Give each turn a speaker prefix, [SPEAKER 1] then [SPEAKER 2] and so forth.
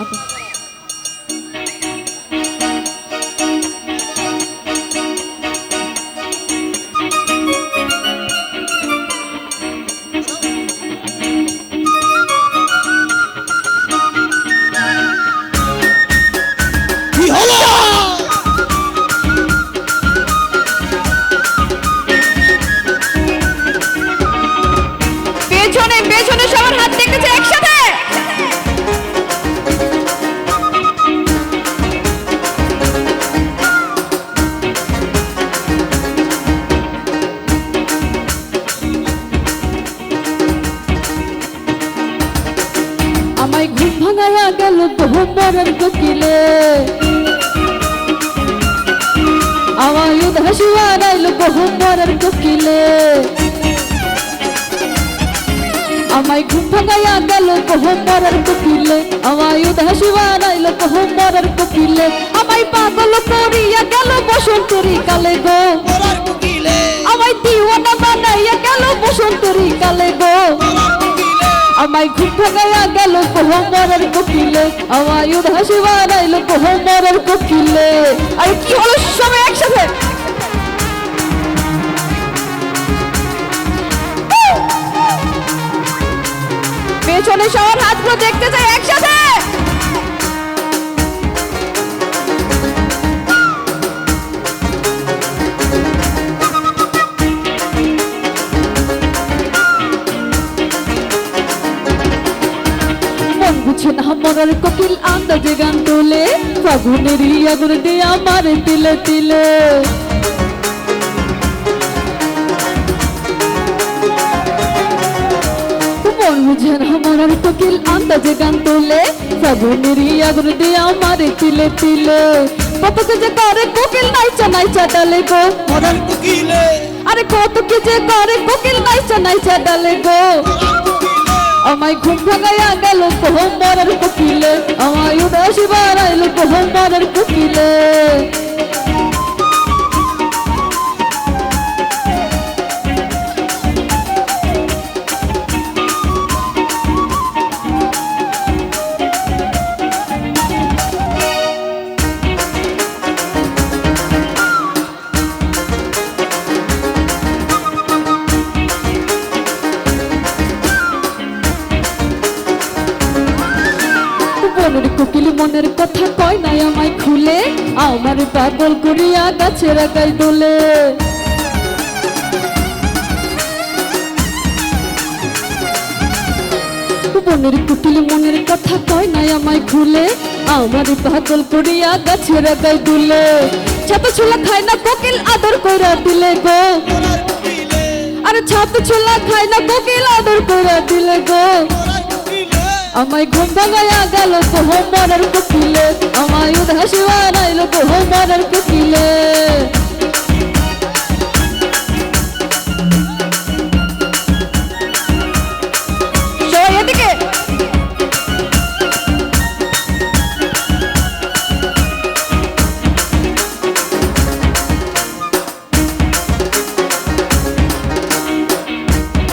[SPEAKER 1] আচ্ছা
[SPEAKER 2] কি হলো?
[SPEAKER 1] পেছনে পেছনে সবার হাত দেখতেছে একসাথে। আমায় ঘুম ভাঙাইয়া গেল ভোমরের কোকিলে, আমায় উদাসী বানাইল ভোমরের কোকিলে। আমায় ঘুম ভাঙাইয়া গেল ভোমরের কোকিলে, আমায় উদাসী বানাইল ভোমরের কোকিলে। আমায় পাগল করিয়া গেল বসন্তরী কালে গো,
[SPEAKER 2] ওরার কোকিলে,
[SPEAKER 1] আমায় দিওয়ানা বানাইয়া গেল বসন্তরী কালে গো।
[SPEAKER 2] ওরার কোকিলে,
[SPEAKER 1] আমায় ঘুম ভাঙাইয়া গেল ভোমরের কোকিলে, আমায় উদাসী বানাইল ভোমরের কোকিলে। আরে কি হলো সবাই একসাথে? পেছনে সবার হাতগুলো দেখতে চাই একসাথে। মন বুঝে না মরার কোকিল আন্দাজে গান তোলে, ফাগুনের আগুন দিয়ে আমার তিলে তিলে। মন বুঝে না মরার কোকিল আন্দাজে গান তোলে, ফাগুনের আগুন দিয়ে আমার তিলে তিলে। কত যে করে কোকিল নাইচা নাইচা ডালে গো,
[SPEAKER 2] ওরার কোকিলে,
[SPEAKER 1] আরে কত কি যে করে কোকিল নাইচা নাইচা ডালে গো।
[SPEAKER 2] ওরার কোকিলে,
[SPEAKER 1] আমায় ঘুম ভাঙাইয়া গেল ভোমরের কোকিলে, আমায় উদাসী বানাইল ভোমরের কোকিলে। মনের কোকিল মনের কথা কয় নাই আমায় খুলে, আমার পাগল করিয়া গাছের আগায় দোলে। মনের কোকিল মনের কথা কয় নাই আমায় খুলে, আমার পাগল করিয়া গাছের আগায় দোলে। ছাপে ছোলা খায় না কোকিল আদর কইরা দিলে গো,
[SPEAKER 2] ওরার কোকিলে,
[SPEAKER 1] আরে ছাপে ছোলা খায় না কোকিল আদর কইরা দিলে গো।
[SPEAKER 2] ওরার কোকিলে,
[SPEAKER 1] আমায় ঘুম ভাঙাইয়া গেল ভোমরের কোকিলে, আমায় উদাসী বানাইল ভোমরের কোকিলে।